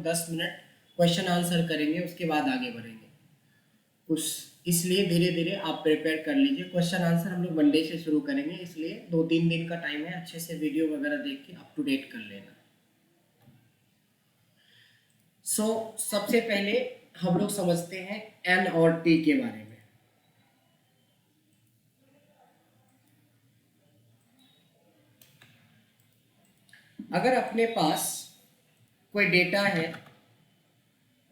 10 minute question answer करेंगे, उसके बाद आगे बढ़ेंगे। इसलिए धीरे धीरे आप प्रिपेयर कर लीजिए। क्वेश्चन आंसर हम लोग मंडे से शुरू करेंगे, इसलिए 2-3 दिन का टाइम है, अच्छे से वीडियो वगैरह देख के अप टू डेट कर लेना। सबसे पहले हम लोग समझते हैं एन और टी के बारे में। अगर अपने पास कोई डेटा है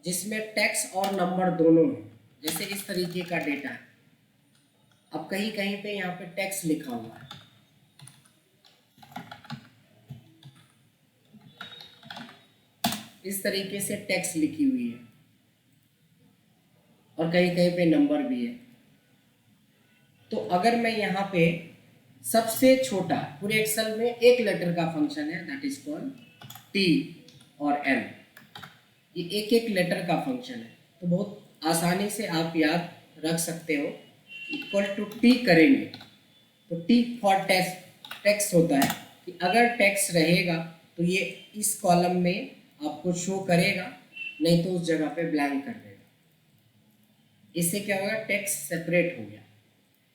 जिसमें टेक्स्ट और नंबर दोनों है, जैसे इस तरीके का डेटा है, अब कहीं कहीं पे यहाँ पे टेक्स्ट लिखा हुआ है, इस तरीके से टेक्स्ट लिखी हुई है और कहीं कहीं पे नंबर भी है। तो अगर मैं यहाँ पे सबसे छोटा, पूरे एक्सेल में एक लेटर का फंक्शन है, दैट इज कॉल्ड टी और एन, ये एक एक लेटर का फंक्शन है, तो बहुत आसानी से आप याद रख सकते हो। इक्वल टू टी करेंगे तो टी फॉर टेक्स्ट होता है कि अगर टेक्स्ट रहेगा तो ये इस कॉलम में आपको शो करेगा, नहीं तो उस जगह पे ब्लैंक कर देगा। इससे क्या होगा, टेक्स्ट सेपरेट हो गया।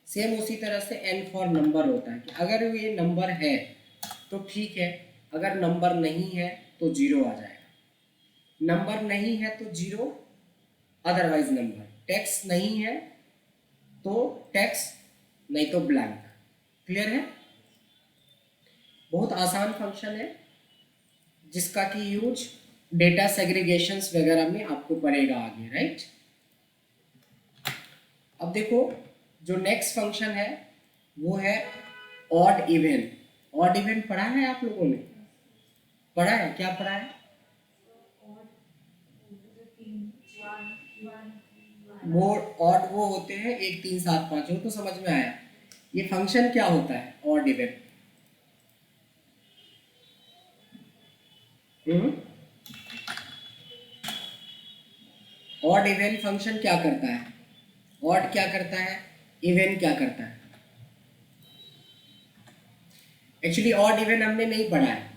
सेम उसी तरह से एन फॉर नंबर होता है कि अगर ये नंबर है तो ठीक है, अगर नंबर नहीं है तो जीरो आ जाएगा। नंबर नहीं है तो जीरो, अदरवाइज नंबर। टेक्स्ट नहीं है तो टेक्स्ट, नहीं तो ब्लैंक। क्लियर है? बहुत आसान फंक्शन है जिसका कि यूज डेटा सेग्रीगेशंस वगैरह में आपको पड़ेगा आगे, राइट? अब देखो, जो नेक्स्ट फंक्शन है वो है ऑड इवन। ऑड इवन पढ़ा है आप लोगों ने? पढ़ा है? क्या पढ़ा है? वो ऑड वो होते हैं 1 3 7 5, वो तो समझ में आया। ये फंक्शन क्या होता है odd even? Odd even function क्या करता है? ऑड क्या करता है, इवन क्या करता है? एक्चुअली ऑड इवन हमने नहीं पढ़ा है,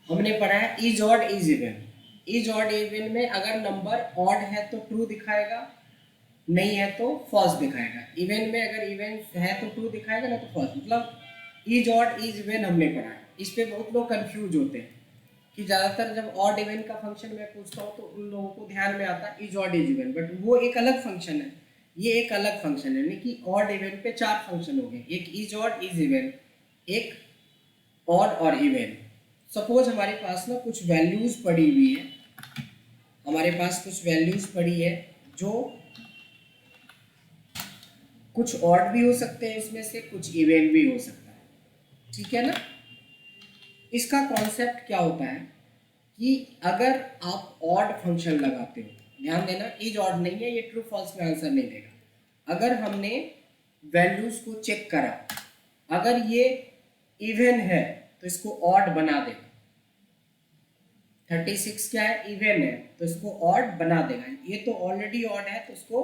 हमने पढ़ा है is odd is even. Is odd even में अगर नंबर ऑड है तो ट्रू दिखाएगा, नहीं है तो फॉल्स दिखाएगा। इवन में अगर इवन है तो ट्रू दिखाएगा, ना तो फॉल्स। मतलब इज ऑड इज इवन हमने पढ़ा है। इस पे बहुत लोग कंफ्यूज होते हैं कि ज़्यादातर जब ऑड इवन का फंक्शन मैं पूछता हूँ तो उन लोगों को ध्यान में आता है is odd is even, but वो एक अलग फंक्शन है, ये एक अलग फंक्शन है। यानी कि ऑड इवन पे 4 फंक्शन हो गए, एक इज ऑड इज इवन, एक ऑड और इवन। सपोज हमारे पास ना कुछ वैल्यूज पड़ी हुई है, हमारे पास कुछ वैल्यूज पड़ी है जो कुछ ऑड भी हो सकते हैं, इसमें से कुछ इवन भी हो सकता है, ठीक है ना? इसका कॉन्सेप्ट क्या होता है कि अगर आप ऑड फंक्शन लगाते हो, ध्यान देना, इज ऑड नहीं है, ये ट्रू फॉल्स में आंसर नहीं देगा। अगर हमने वैल्यूज को चेक करा, अगर ये इवन है तो इसको ऑड बना देगा। 36 क्या है, इवन है, तो इसको ऑड बना देगा। ये तो ऑलरेडी ऑड है तो इसको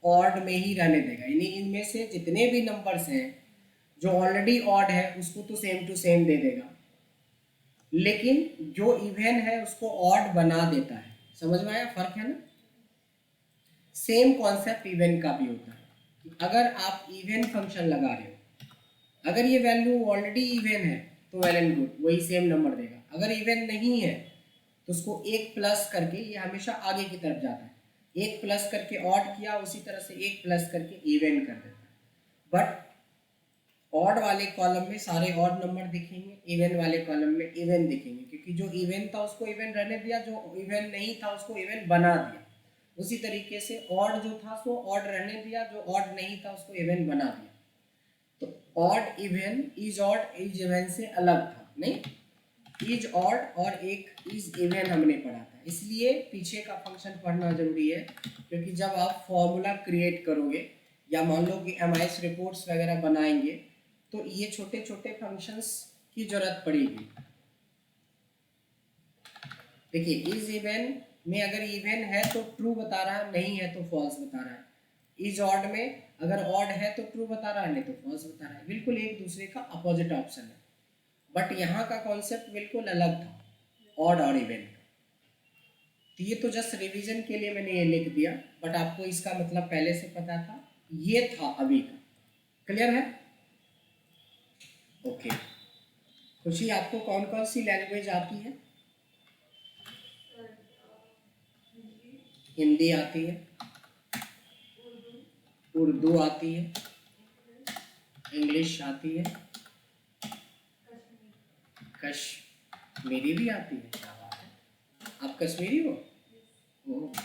ऑड में ही रहने देगा। यानी इनमें से जितने भी नंबर्स हैं जो ऑलरेडी ऑड है उसको तो सेम टू सेम दे देगा, लेकिन जो इवन है उसको ऑड बना देता है। समझ में आया फर्क है ना? सेम कॉन्सेप्ट इवन का भी होता है। अगर आप इवन फंक्शन लगा रहे हो, अगर ये वैल्यू ऑलरेडी इवन है तो वेल एंड गुड, वही सेम नंबर देगा। अगर इवन नहीं है तो उसको एक प्लस करके, ये हमेशा आगे की तरफ जाता है, एक प्लस करके ऑड किया, उसी तरह से एक प्लस करके इवन कर देता है। बट ऑड वाले कॉलम में सारे ऑड नंबर दिखेंगे, इवन वाले कॉलम में इवन दिखेंगे, क्योंकि जो इवन था उसको इवन रहने दिया, जो इवन नहीं था उसको इवन बना दिया। उसी तरीके से ऑड जो था उसको ऑड रहने दिया, जो ऑड नहीं था उसको इवन बना दिया। तो odd even, is odd is even से अलग था, नहीं? इज ऑड और एक इज इवन हमने पढ़ा था, इसलिए पीछे का फंक्शन पढ़ना जरूरी है। क्योंकि जब आप फॉर्मूला क्रिएट करोगे या मान लो कि एमआईएस रिपोर्ट्स वगैरह बनाएंगे तो ये छोटे छोटे फंक्शंस की जरूरत पड़ेगी। देखिए, इज इवन में अगर इवन है तो ट्रू बता रहा है, नहीं है तो फॉल्स बता रहा है। इज ऑड में अगर ऑड है तो ट्रू बता रहा है, नहीं तो फॉल्स बता रहा है। बिल्कुल एक दूसरे का अपोजिट ऑप्शन है, बट यहाँ का कॉन्सेप्ट बिल्कुल अलग था ऑड और इवन का। तो ये तो जस्ट रिवीजन के लिए मैंने ये लिख दिया, बट आपको इसका मतलब पहले से पता था, ये था अभी का। क्लियर है? ओके। खुशी, आपको कौन कौन सी लैंग्वेज आती है? हिंदी आती है, उर्दू आती है, इंग्लिश आती है, कश्मीरी भी आती है। क्या बात है, आप कश्मीरी हो? ओह,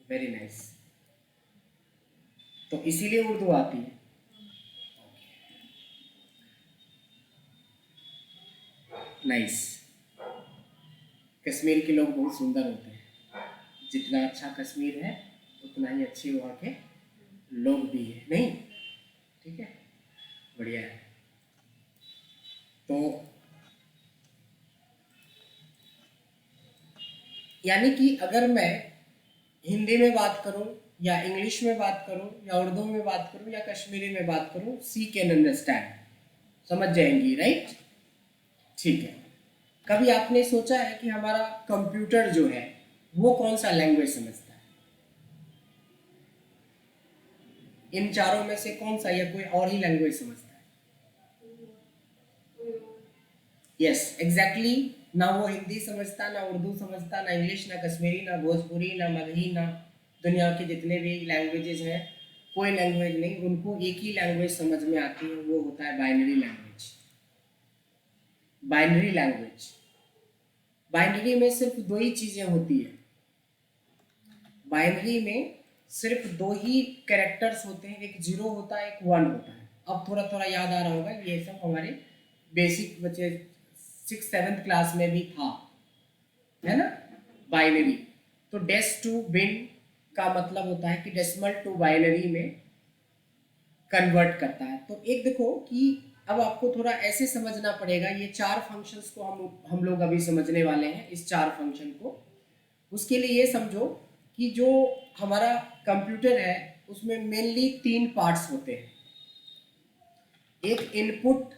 वेरी नाइस। तो इसीलिए उर्दू आती है। नाइस। कश्मीर के लोग बहुत सुंदर होते हैं, जितना अच्छा कश्मीर है उतना ही अच्छे वहाँ के लोग भी है, नहीं? ठीक है, बढ़िया है। तो यानी कि अगर मैं हिंदी में बात करूं या इंग्लिश में बात करूं या उर्दू में बात करूं या कश्मीरी में बात करूं, सी कैन अंडरस्टैंड, समझ जाएंगी, राइट? ठीक है। कभी आपने सोचा है कि हमारा कंप्यूटर जो है वो कौन सा लैंग्वेज समझता है? इन चारों में से कौन सा, या कोई और ही लैंग्वेज समझता है? Yes, exactly. ना वो हिंदी समझता, ना उर्दू समझता, ना इंग्लिश, ना कश्मीरी, ना भोजपुरी, ना मगही, ना दुनिया के जितने भी लैंग्वेजेस हैं, कोई लैंग्वेज नहीं। उनको एक ही लैंग्वेज समझ में आती है, वो होता है binary language. Binary language, binary में सिर्फ दो ही चीजें होती है। बाइनरी में सिर्फ दो ही कैरेक्टर्स होते हैं, एक जीरो होता है, एक वन होता है। अब थोड़ा थोड़ा याद आ रहा होगा, ये सब हमारे बेसिक बच्चे 6th-7th क्लास में भी था, है ना? बाइनरी। तो डेस टू बिन का मतलब होता है कि डेसिमल टू बाइनरी में कन्वर्ट करता है। तो एक देखो कि अब आपको थोड़ा ऐसे समझना पड़ेगा, ये चार फंक्शंस को हम लोग अभी समझने वाले हैं, इस चार फंक्शन को। उसके लिए ये समझो कि जो हमारा कंप्यूटर है उसमें मेनली तीन पार्ट्स होते हैं। एक इनपुट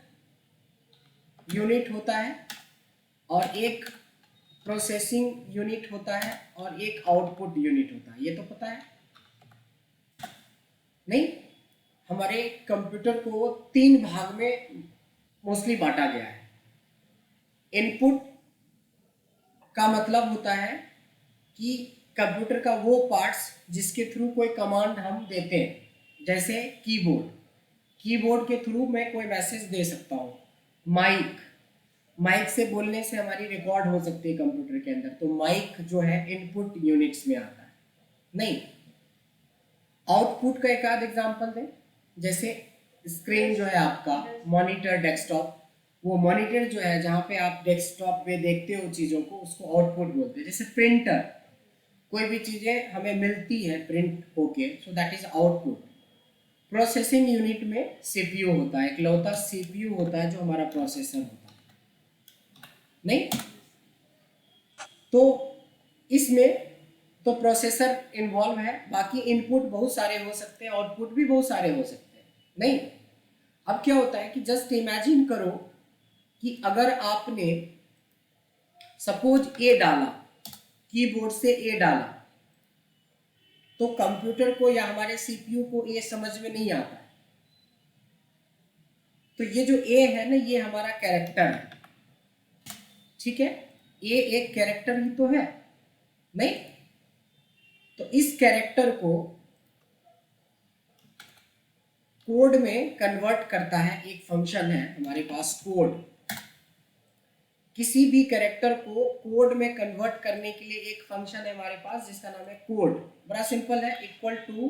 यूनिट होता है, और एक प्रोसेसिंग यूनिट होता है, और एक आउटपुट यूनिट होता है। ये तो पता है, नहीं? हमारे कंप्यूटर को तीन भाग में मोस्टली बांटा गया है। इनपुट का मतलब होता है कि कंप्यूटर का वो पार्ट्स जिसके थ्रू कोई कमांड हम देते हैं, जैसे कीबोर्ड। कीबोर्ड के थ्रू मैं कोई मैसेज दे सकता हूँ। माइक, माइक से बोलने से हमारी रिकॉर्ड हो सकती है कंप्यूटर के अंदर, तो माइक जो है इनपुट यूनिट्स में आता है, नहीं? आउटपुट का एक आध एग्जांपल दें, जैसे स्क्रीन जो है आपका मॉनिटर, डेस्कटॉप, वो मॉनिटर जो है जहाँ पे आप डेस्कटॉप पे देखते हो चीज़ों को, उसको आउटपुट बोलते हैं। जैसे प्रिंटर, कोई भी चीज़ें हमें मिलती है प्रिंट होके, so that is output. Processing unit में सीपीयू होता है, इकलौता सीपीयू होता है जो हमारा प्रोसेसर होता है, नहीं? तो इसमें तो प्रोसेसर इन्वॉल्व है, बाकी इनपुट बहुत सारे हो सकते हैं, आउटपुट भी बहुत सारे हो सकते हैं, नहीं? अब क्या होता है कि जस्ट इमेजिन करो कि अगर आपने सपोज ए डाला, कीबोर्ड से ए डाला, तो कंप्यूटर को या हमारे सीपीयू को ए समझ में नहीं आता है। तो ये जो ए है ना, ये हमारा कैरेक्टर है, ठीक है? ए एक कैरेक्टर ही तो है, नहीं? तो इस कैरेक्टर को कोड में कन्वर्ट करता है, एक फंक्शन है हमारे पास कोड। किसी भी कैरेक्टर को कोड में कन्वर्ट करने के लिए एक फंक्शन है हमारे पास जिसका नाम है कोड। बड़ा सिंपल है, इक्वल टू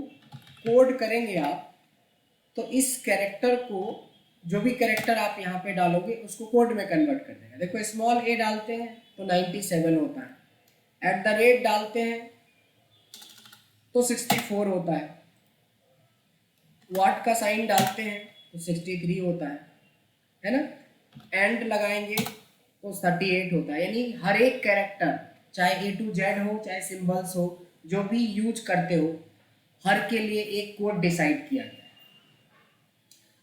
कोड करेंगे आप, तो इस कैरेक्टर को, जो भी कैरेक्टर आप यहाँ पे डालोगे उसको कोड में कन्वर्ट कर देगा। देखो, स्मॉल ए डालते हैं तो 97 होता है, एट द रेट डालते हैं तो 64 होता है, वाट का साइन डालते हैं तो 63 होता है ना? एंड लगाएंगे तो 38 होता है। यानी हर एक कैरेक्टर, चाहे ए टू जेड हो, चाहे सिंबल्स हो, जो भी यूज करते हो, हर के लिए एक कोड डिसाइड किया गया है।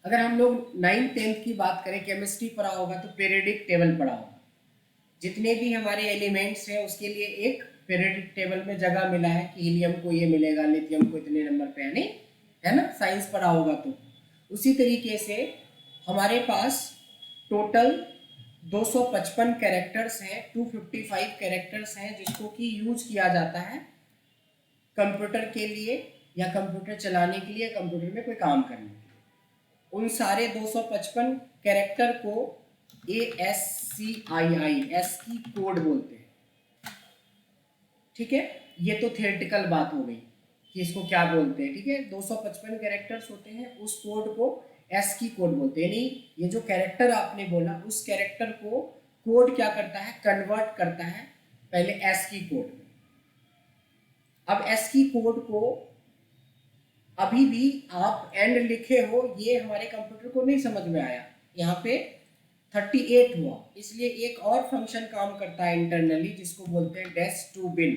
अगर हम लोग 9th 10th की बात करें, केमिस्ट्री पढ़ा होगा तो पीरियडिक टेबल पढ़ा होगा, जितने भी हमारे एलिमेंट्स हैं उसके लिए एक पीरियोडिक टेबल में जगह मिला है कि हीलियम को ये मिलेगा, लिथियम को इतने नंबर पे, यानी है ना, साइंस पढ़ा होगा। तो उसी तरीके से हमारे पास टोटल 255 कैरेक्टर्स हैं, 255 कैरेक्टर्स हैं जिसको कि यूज किया जाता है कंप्यूटर के लिए या कंप्यूटर चलाने के लिए, कंप्यूटर में कोई काम करने के लिए। उन सारे 255 कैरेक्टर को ASCII एस की कोड बोलते हैं। ठीक है, ये तो थियोरेटिकल बात हो गई कि इसको क्या बोलते हैं। ठीक है, 255 कैरेक्टर्स होते हैं, उस कोड को एस की कोड बोलते हैं। यानी ये जो कैरेक्टर आपने बोला उस कैरेक्टर को कोड क्या करता है, कन्वर्ट करता है पहले एस की कोड में। अब एस की कोड को अभी भी आप एंड लिखे हो, ये हमारे कंप्यूटर को नहीं समझ में आया, यहाँ पे 38 हुआ, इसलिए एक और फंक्शन काम करता है इंटरनली जिसको बोलते हैं डेस टू बिन।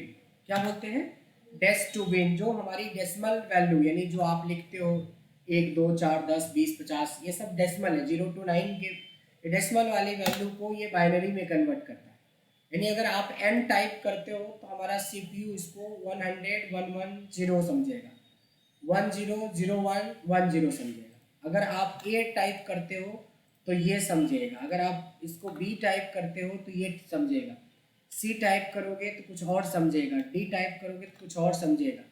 क्या बोलते हैं, डेस टू बिन, जो हमारी डेसिमल वैल्यू यानी जो आप लिखते हो 1 2 4 10 20 50, ये सब डेसिमल है, 0 to 9 के डेसिमल वाली वैल्यू को ये बाइनरी में कन्वर्ट करता है। यानी अगर आप n टाइप करते हो तो हमारा CPU इसको 100 110 समझेगा, 100110 समझेगा। अगर आप A टाइप करते हो तो ये समझेगा, अगर आप इसको B टाइप करते हो तो ये समझेगा, C टाइप करोगे तो कुछ और समझेगा, D टाइप करोगे तो कुछ और समझेगा,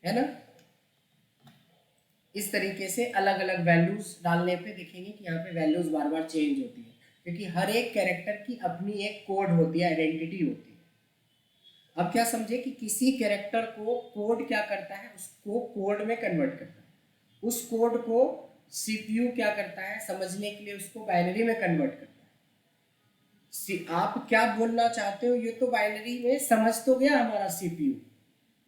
है ना। इस तरीके से अलग अलग वैल्यूज डालने पे देखेंगे कि यहाँ पे वैल्यूज बार बार चेंज होती है, क्योंकि हर एक कैरेक्टर की अपनी एक कोड होती है, आइडेंटिटी होती है। अब क्या समझे कि किसी कैरेक्टर को कोड क्या करता है, उसको कोड में कन्वर्ट करता है, उस कोड को CPU क्या करता है, समझने के लिए उसको बाइनरी में कन्वर्ट करता है। आप क्या बोलना चाहते हो ये तो बाइनरी में समझ तो गया हमारा CPU,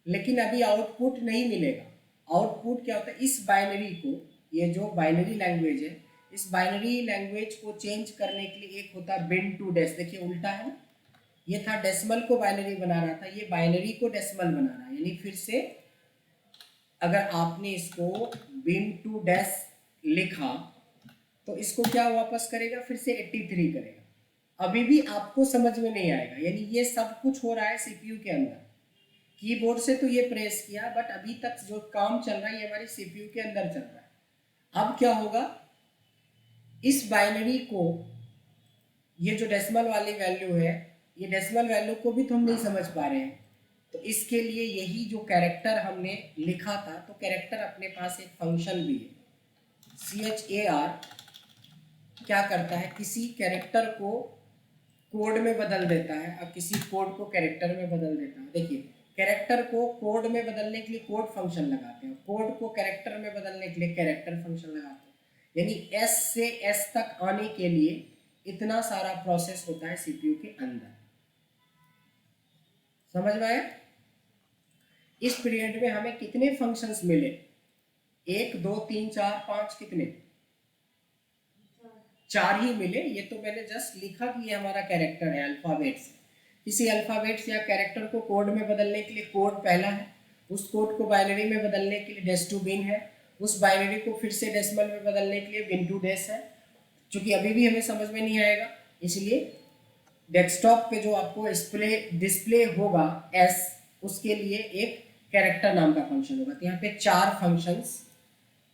लेकिन अभी आउटपुट नहीं मिलेगा। आउटपुट क्या होता है, इस बाइनरी को, ये जो बाइनरी लैंग्वेज है, इस बाइनरी लैंग्वेज को चेंज करने के लिए एक होता है बिन टू डेस। देखिए उल्टा है, ये था डेसिमल को बाइनरी बना रहा था, ये बाइनरी को डेसिमल बना रहा है। यानी फिर से अगर आपने इसको बिन टू डेस लिखा तो इसको क्या वापस करेगा, फिर से 83 करेगा। अभी भी आपको समझ में नहीं आएगा, यानी ये सब कुछ हो रहा है CPU के अंदर। कीबोर्ड से तो ये प्रेस किया, बट अभी तक जो काम चल रहा है ये हमारे CPU के अंदर चल रहा है। अब क्या होगा, इस बाइनरी को, ये जो डेसिमल वाली वैल्यू है, ये डेसिमल वैल्यू को भी तो हम नहीं समझ पा रहे हैं, तो इसके लिए यही जो कैरेक्टर हमने लिखा था, तो कैरेक्टर अपने पास एक फंक्शन भी है, CHAR क्या करता है, किसी कैरेक्टर को कोड में बदल देता है और किसी कोड को कैरेक्टर में बदल देता है। देखिए कैरेक्टर को कोड में बदलने के लिए कोड फंक्शन लगाते हैं, कोड को कैरेक्टर में बदलने के लिए कैरेक्टर फंक्शन लगाते हैं। यानी S से S तक आने के लिए इतना सारा प्रोसेस होता है CPU के अंदर। समझ में आया। इस पीरियड में हमें कितने फंक्शंस मिले, 1 2 3 4 5, कितने, 4 ही मिले। ये तो मैंने जस्ट लिखा कि ये हमारा कैरेक्टर है अल्फाबेट्स। किसी अल्फाबेट्स या कैरेक्टर को कोड में बदलने के लिए कोड पहला है, उस कोड को बाइनरी में बदलने के लिए डेस टू बिन है, उस बाइनरी को फिर से डेसिमल में बदलने के लिए बिन टू डेस है। चूंकि अभी भी हमें समझ में नहीं आएगा, इसलिए डेस्कटॉप पे जो आपको डिस्प्ले होगा एस, उसके लिए एक कैरेक्टर नाम का फंक्शन होगा। तो यहाँ पे 4 फंक्शंस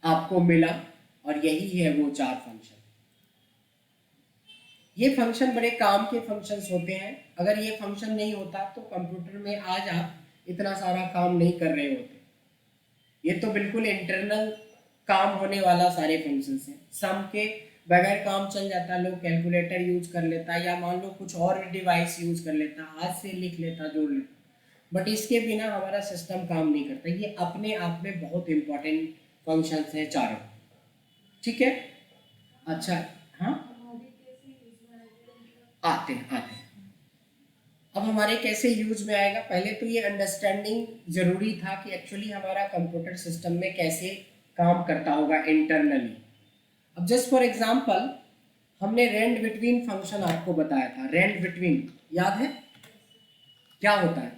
आपको मिला और यही है वो 4 फंक्शन। ये फंक्शन बड़े काम के फंक्शंस होते हैं। अगर ये फंक्शन नहीं होता तो कंप्यूटर में आज आप इतना सारा काम नहीं कर रहे होते। ये तो बिल्कुल इंटरनल काम होने वाला सारे फंक्शंस हैं। सम के बगैर काम चल जाता है, लोग कैलकुलेटर यूज कर लेता या मान लो कुछ और डिवाइस यूज कर लेता, हाथ से लिख लेता, जोड़ लेता, बट इसके बिना हमारा सिस्टम काम नहीं करता। ये अपने आप में बहुत इंपॉर्टेंट फंक्शंस हैं चारों। ठीक है, अच्छा, हाँ आते हैं। अब हमारे कैसे यूज में आएगा, पहले तो ये अंडरस्टैंडिंग जरूरी था कि एक्चुअली हमारा कंप्यूटर सिस्टम में कैसे काम करता होगा इंटरनली। अब जस्ट फॉर एग्जांपल हमने रेंड बिटवीन फंक्शन आपको बताया था। रेंड बिटवीन याद है क्या होता है?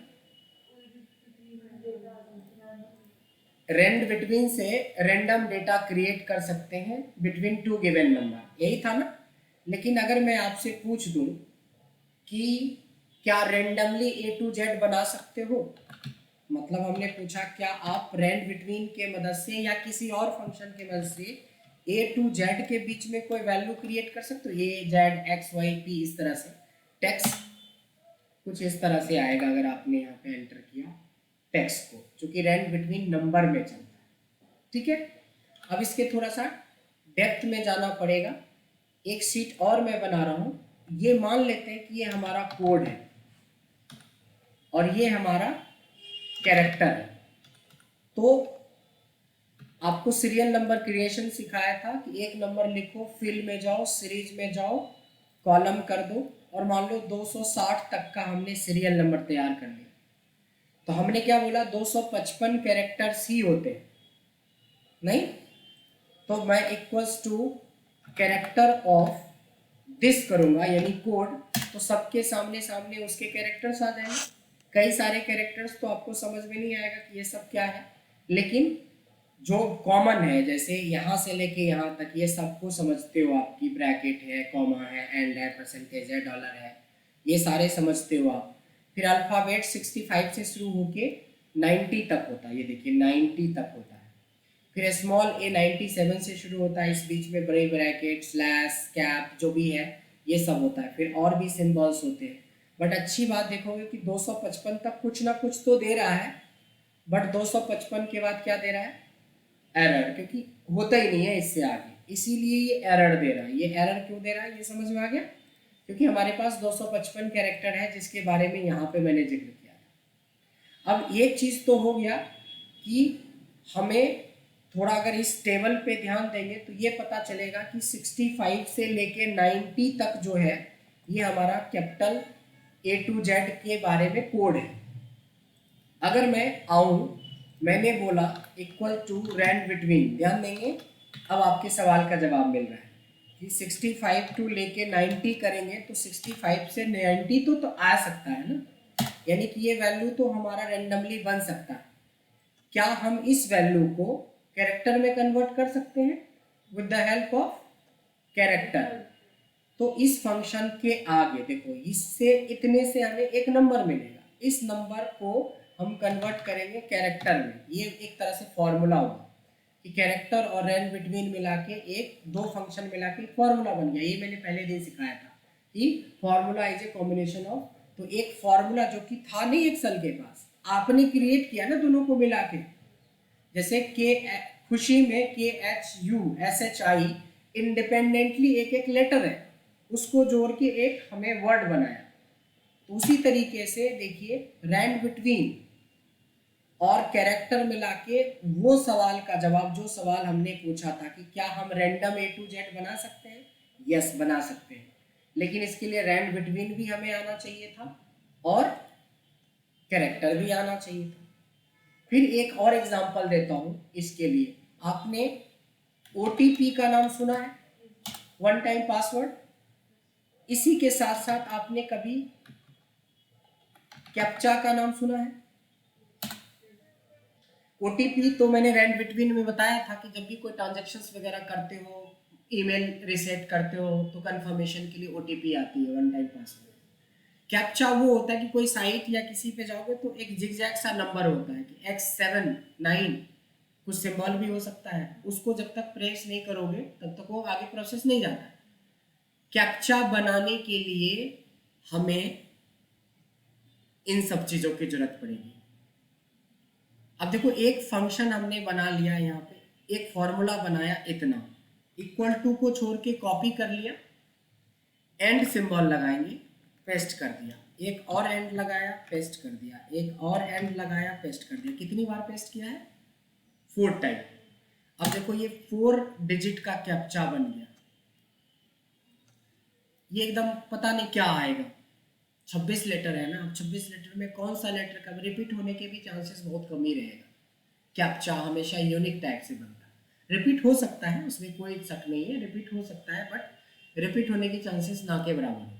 रेंड बिटवीन से रेंडम डेटा क्रिएट कर सकते हैं बिटवीन 2 गिवन नंबर, यही था ना। लेकिन अगर मैं आपसे पूछ दूं कि क्या रेंडमली ए टू जेड बना सकते हो, मतलब हमने पूछा क्या आप रैंड बिटवीन के मदद से या किसी और फंक्शन के मदद से ए टू जेड के बीच में कोई वैल्यू क्रिएट कर सकते हो, ए जेड एक्स वाई पी, इस तरह से टेक्स्ट कुछ इस तरह से आएगा अगर आपने यहाँ पे एंटर किया टेक्स्ट को, क्योंकि रैंड बिटवीन नंबर में चलता है। ठीक है, अब इसके थोड़ा सा डेप्थ में जाना पड़ेगा। एक शीट और मैं बना रहा हूँ, ये मान लेते हैं कि ये हमारा कोड है और ये हमारा कैरेक्टर है। तो आपको सीरियल नंबर क्रिएशन सिखाया था कि एक नंबर लिखो, फिल में जाओ, सीरीज में जाओ, कॉलम कर दो, और मान लो 260 तक का हमने सीरियल नंबर तैयार कर लिया। तो हमने क्या बोला, 255 कैरेक्टर्स ही होते हैं, नहीं? तो मैं equals to character of this करूंगा यानी कोड, तो सबके सामने सामने उसके कैरेक्टर्स आ जाएंगे। कई सारे कैरेक्टर्स तो आपको समझ में नहीं आएगा कि ये सब क्या है, लेकिन जो कॉमन है जैसे यहाँ से लेके यहाँ तक ये सबको समझते हो आप, की ब्रैकेट है, कॉमा है, एंड है, परसेंटेज है, डॉलर है, ये सारे समझते हो आप। फिर अल्फ़ाबेट 65 से शुरू होके 90 तक होता है, ये देखिए 90 तक होता है। फिर स्मॉल ए 97 से शुरू होता है, इस बीच में बड़े ब्रैकेट, स्लैश, कैप जो भी है ये सब होता है। फिर और भी सिंबल्स होते हैं, बट अच्छी बात देखोगे कि 255 तक कुछ ना कुछ तो दे रहा है, बट 255 के बाद क्या दे रहा है, एरर, क्योंकि होता ही नहीं है इससे आगे, इसीलिए ये एरर दे रहा है। ये एरर क्यों दे रहा है ये समझ में आ गया, क्योंकि हमारे पास 255 कैरेक्टर है जिसके बारे में यहाँ पे मैंने जिक्र किया था। अब एक चीज़ तो हो गया कि हमें थोड़ा अगर इस टेबल पे ध्यान देंगे तो ये पता चलेगा कि 65 से लेके 90 तक जो है ये हमारा कैपिटल ए टू जेड के बारे में कोड है। अगर मैं आऊँ, मैंने बोला इक्वल टू रैंड बिटवीन, ध्यान देंगे अब आपके सवाल का जवाब मिल रहा है कि 65 टू लेके 90 करेंगे तो 65 से 90 तो आ सकता है ना, यानी कि ये वैल्यू तो हमारा रैंडमली बन सकता है। क्या हम इस वैल्यू को कैरेक्टर में कन्वर्ट कर सकते हैं with the help of character? तो इस फंक्शन के आगे देखो, इससे इतने से हमें एक नंबर मिलेगा, इस नंबर को हम कन्वर्ट करेंगे कैरेक्टर में। ये एक तरह से फॉर्मूला होगा कि कैरेक्टर और रैंड बिटवीन मिला के एक दो फंक्शन मिला के फॉर्मूला बन गया। ये मैंने पहले दिन सिखाया था कि formula is a combination of, तो एक फॉर्मूला जो कि था नहीं एक्सेल के पास, आपने क्रिएट किया ना दोनों को मिला के। जैसे के खुशी में KHUSHI इंडिपेंडेंटली एक एक लेटर है, उसको जोड़ के एक हमें वर्ड बनाया। तो उसी तरीके से देखिए रैंड बिटवीन और कैरेक्टर मिला के वो सवाल का जवाब, जो सवाल हमने पूछा था कि क्या हम रैंडम ए टू जेड बना सकते हैं, यस बना सकते हैं, लेकिन इसके लिए रैंड बिटवीन भी हमें आना चाहिए था और कैरेक्टर भी आना चाहिए था। फिर एक और एग्जांपल देता हूं इसके लिए। आपने OTP का नाम सुना है, वन टाइम पासवर्ड, इसी के साथ साथ आपने कभी कैप्चा का नाम सुना है? OTP तो मैंने रैंड बिटवीन में बताया था कि जब भी कोई ट्रांजैक्शंस वगैरह करते हो, ईमेल रिसेट करते हो, तो कंफर्मेशन के लिए OTP आती है, वन टाइम पासवर्ड। कैप्चा वो होता है कि कोई साइट या किसी पे जाओगे तो एक जिगजैग सा नंबर होता है कि X7 9, कुछ सिंबल भी हो सकता है, उसको जब तक प्रेस नहीं करोगे तब तक वो आगे प्रोसेस नहीं जाता। कैप्चा बनाने के लिए हमें इन सब चीज़ों की जरूरत पड़ेगी। अब देखो एक फंक्शन हमने बना लिया, यहाँ पे एक फॉर्मूला बनाया, इतना इक्वल टू को छोड़ के कॉपी कर लिया, एंड सिंबल लगाएंगे, पेस्ट कर दिया, एक और एंड लगाया, पेस्ट कर दिया, एक और एंड लगाया, पेस्ट कर दिया। कितनी बार पेस्ट किया है? 4 टाइम। अब देखो ये 4 डिजिट का कैप्चा बन गया। ये एकदम पता नहीं क्या आएगा, 26 लेटर है ना, अब 26 लेटर में कौन सा लेटर का रिपीट होने के भी चांसेस बहुत कम ही रहेगा। कैप्चा हमेशा यूनिक टाइप से बनता है, रिपीट हो सकता है, उसमें कोई शक नहीं है, रिपीट हो सकता है, बट रिपीट होने के चांसेस ना के बराबर होते हैं।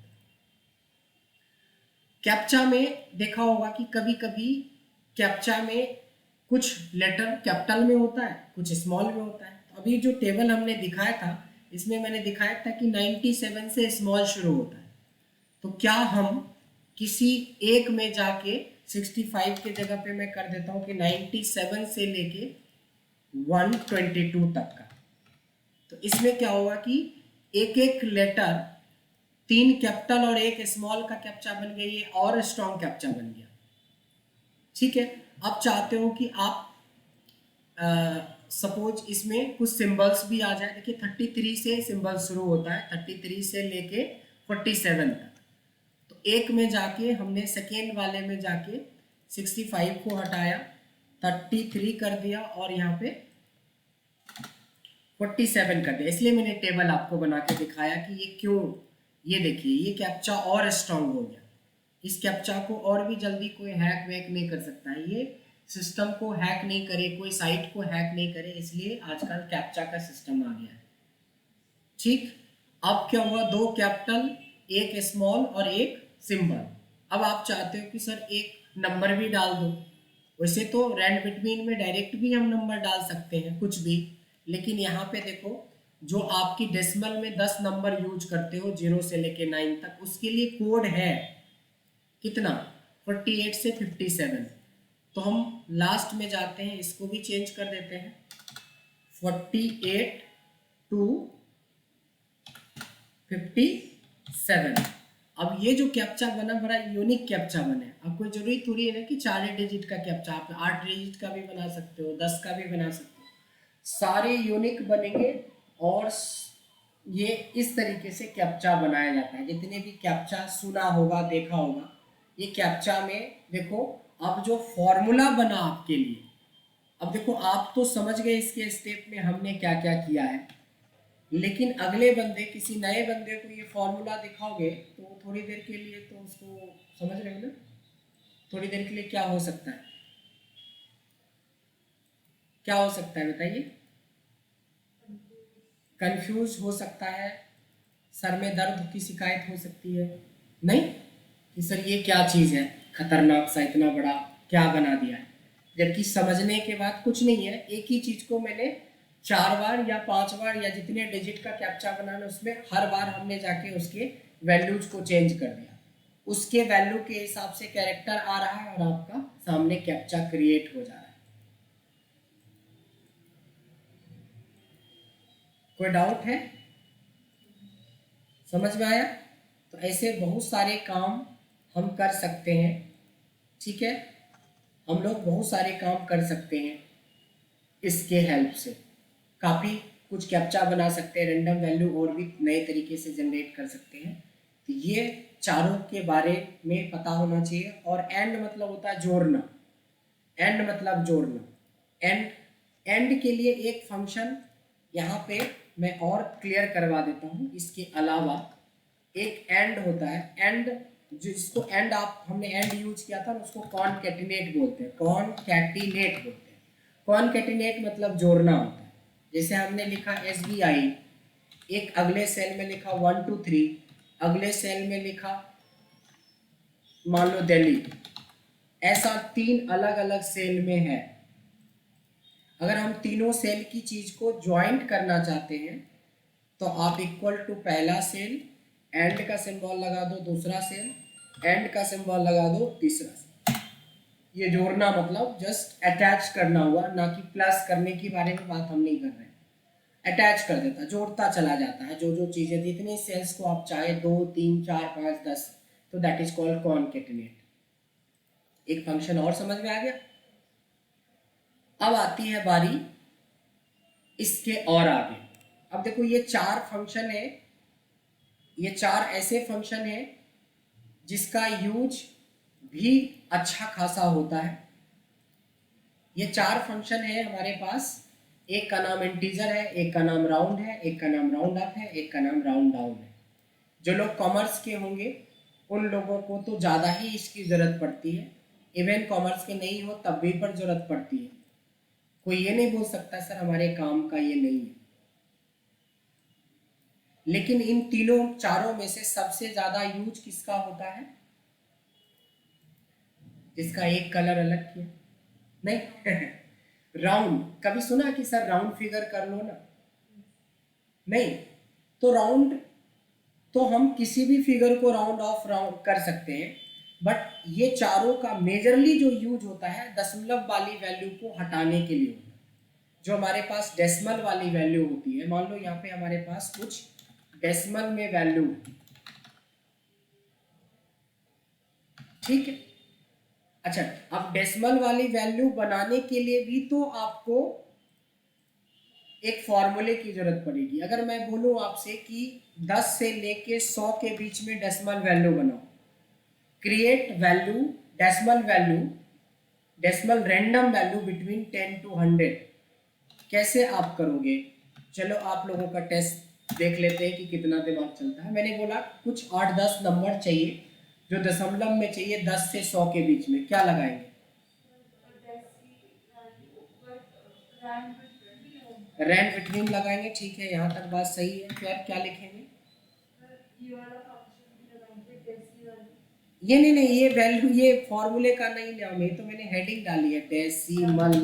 कैप्चा में देखा होगा कि कभी कभी कैप्चा में कुछ लेटर कैपिटल में होता है, कुछ स्मॉल में होता है। तो अभी जो टेबल हमने दिखाया था, इसमें मैंने दिखाया था कि 97 से स्मॉल शुरू होता है, तो क्या हम किसी एक में जाके 65 के जगह पे मैं कर देता हूँ कि 97 से लेके 122 तक का। तो इसमें क्या होगा कि एक एक लेटर, 3 कैपिटल और 1 स्मॉल का कैप्चा बन गया, ये और स्ट्रॉन्ग कैप्चा बन गया। ठीक है, अब चाहते हो कि आप सपोज इसमें कुछ सिंबल्स भी आ जाए। देखिए 33 से सिंबल शुरू होता है, 33 से लेके 47 तक। तो एक में जाके हमने सेकेंड वाले में जाके 65 को हटाया, 33 कर दिया और यहाँ पे 47 कर दिया। इसलिए मैंने टेबल आपको बना के दिखाया कि ये क्यों। ये देखिए ये कैप्चा और स्ट्रांग हो गया। इस कैप्चा को और भी जल्दी कोई हैक वैक नहीं कर सकता है, ये सिस्टम को हैक नहीं करे, कोई साइट को हैक नहीं करे, इसलिए आजकल कैप्चा का सिस्टम आ गया है। ठीक, अब क्या हुआ, 2 कैपिटल, 1 स्मॉल और 1 सिंबल। अब आप चाहते हो कि सर एक नंबर भी डाल दो। वैसे तो रैंड बिटवीन में डायरेक्ट भी हम नंबर डाल सकते हैं कुछ भी, लेकिन यहाँ पे देखो जो आपकी डेसिमल में 10 नंबर यूज करते हो 0 से लेके 9 तक, उसके लिए कोड है कितना, 48 से 57। तो हम लास्ट में जाते हैं, इसको भी चेंज कर देते हैं 48 टू 57। अब ये जो कैप्चा बना बड़ा यूनिक कैप्चा बने। अब कोई जरूरी थोड़ी है ना कि 4 डिजिट का कैप्चा, आप 8 डिजिट का भी बना सकते हो, 10 का भी बना सकते हो, सारे यूनिक बनेंगे। और ये इस तरीके से कैप्चा बनाया जाता है। जितने भी कैप्चा सुना होगा, देखा होगा, ये कैप्चा में देखो अब जो फॉर्मूला बना आपके लिए, अब देखो आप तो समझ गए इसके स्टेप में हमने क्या क्या किया है, लेकिन अगले बंदे, किसी नए बंदे को ये फॉर्मूला दिखाओगे तो थोड़ी देर के लिए तो उसको, समझ रहे हो ना, थोड़ी देर के लिए क्या हो सकता है, क्या हो सकता है बताइए, कंफ्यूज हो सकता है, सर में दर्द की शिकायत हो सकती है, नहीं कि सर ये क्या चीज़ है, खतरनाक सा इतना बड़ा क्या बना दिया है। जबकि समझने के बाद कुछ नहीं है, एक ही चीज़ को मैंने 4 बार या 5 बार या जितने डिजिट का कैप्चा बनाना, उसमें हर बार हमने जाके उसके वैल्यूज को चेंज कर दिया, उसके वैल्यू के हिसाब से कैरेक्टर आ रहा है और आपका सामने कैप्चा क्रिएट हो जा रहा है। कोई डाउट है, समझ में आया? तो ऐसे बहुत सारे काम हम कर सकते हैं। ठीक है, हम लोग बहुत सारे काम कर सकते हैं इसके हेल्प से, काफ़ी कुछ कैप्चा बना सकते हैं, रैंडम वैल्यू और भी नए तरीके से जनरेट कर सकते हैं। तो ये चारों के बारे में पता होना चाहिए। और एंड मतलब होता है जोड़ना, एंड मतलब जोड़ना, एंड एंड के लिए एक फंक्शन यहाँ पे मैं और क्लियर करवा देता हूँ। इसके अलावा एक एंड होता है, एंड जिसको एंड आप, हमने एंड यूज किया था, उसको कॉनकैटिनेट बोलते हैं, कॉनकैटिनेट बोलते हैं। कॉनकैटिनेट मतलब जोड़ना होता है। जैसे हमने लिखा SBI, एक अगले सेल में लिखा 1 2 3, अगले सेल में लिखा मान लो दिल्ली, ऐसा 3 अलग अलग सेल में है। अगर हम तीनों सेल की चीज को ज्वाइंट करना चाहते हैं तो आप इक्वल टू पहला सेल, एंड का सिंबल लगा दो दूसरा सेल, एंड का सिंबल लगा दो तीसरा सेल। ये जोड़ना मतलब जस्ट अटैच करना हुआ, ना कि प्लस करने के बारे में बात हम नहीं कर रहे हैं। अटैच कर देता, जोड़ता चला जाता है जो जो चीज़ें, जितने सेल्स को आप चाहे 2 3 4 5 10, तो दैट इज कॉल्ड कॉनकैटिनेट। एक फंक्शन और समझ में आ गया। अब आती है बारी इसके और आगे। अब देखो ये 4 फंक्शन है, ये 4 ऐसे फंक्शन है जिसका यूज भी अच्छा खासा होता है। ये 4 फंक्शन है हमारे पास, एक का नाम इंटीजर है, एक का नाम राउंड है, एक का नाम राउंड अप है, एक का नाम राउंड डाउन है। जो लोग कॉमर्स के होंगे उन लोगों को तो ज़्यादा ही इसकी ज़रूरत पड़ती है, इवन कॉमर्स के नहीं हो तब भी पर ज़रूरत पड़ती है। कोई ये नहीं बोल सकता सर हमारे काम का ये नहीं है। लेकिन इन तीनों चारों में से सबसे ज़्यादा यूज किसका होता है, जिसका एक कलर अलग किया, नहीं राउंड। कभी सुना कि सर राउंड फिगर कर लो ना, नहीं, तो राउंड तो हम किसी भी फिगर को राउंड ऑफ राउंड कर सकते हैं, बट ये चारों का मेजरली जो यूज होता है दशमलव वाली वैल्यू को हटाने के लिए होता है। जो हमारे पास डेसिमल वाली वैल्यू होती है, मान लो यहाँ पे हमारे पास कुछ डेसिमल में वैल्यू, ठीक है। अच्छा, अब डेसिमल वाली वैल्यू बनाने के लिए भी तो आपको एक फॉर्मूले की जरूरत पड़ेगी। अगर मैं बोलूं आपसे कि 10 से लेके 100 के बीच में डेसिमल वैल्यू बनाओ, create value decimal random value between 10 to 100, कैसे आप करोगे? चलो आप लोगों का टेस्ट देख लेते हैं कि कितना दिमाग चलता है। मैंने बोला कुछ 8-10 नंबर चाहिए जो दशमलव में चाहिए 10 से 100 के बीच में, क्या लगाएंगे? रैंड बिटवीन लगाएंगे, ठीक है, यहाँ तक बात सही है। फिर क्या लिखेंगे? ये नहीं, ये वैल्यू, ये फॉर्मूले का नहीं नाम है, तो मैंने हेडिंग डाली है डेसिमल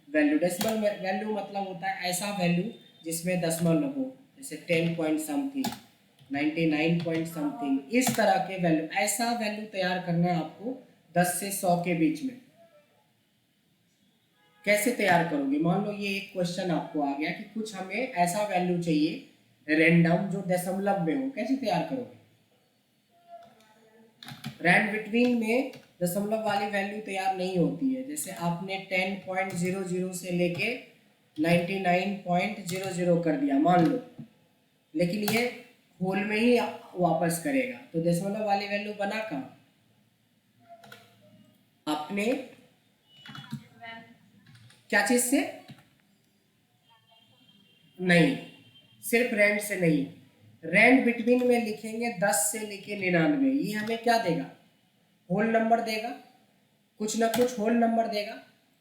वैल्यू। डेसिमल वैल्यू मतलब होता है ऐसा वैल्यू जिसमें दशमलव हो, जैसे 10 पॉइंट समथिंग, 99 पॉइंट समथिंग, इस तरह के वैल्यू, ऐसा वैल्यू तैयार करना है आपको 10 से 100 के बीच में। कैसे तैयार करोगे? मान लो ये एक क्वेश्चन आपको आ गया कि कुछ हमें ऐसा वैल्यू चाहिए रैंडम जो दशमलव में हो, कैसे तैयार करोगे? रैंड बिटवीन में दशमलव वाली वैल्यू तैयार नहीं होती है। जैसे आपने 10.00 से लेके 99.00 कर दिया मान लो, लेकिन ये होल में ही वापस करेगा, तो दशमलव वाली वैल्यू बना कहाँ? आपने क्या चीज से? नहीं, सिर्फ रैंड से नहीं, रैंड बिटवीन में लिखेंगे 10 से लेके 99, ये हमें क्या देगा? होल नंबर देगा, कुछ ना कुछ होल नंबर देगा।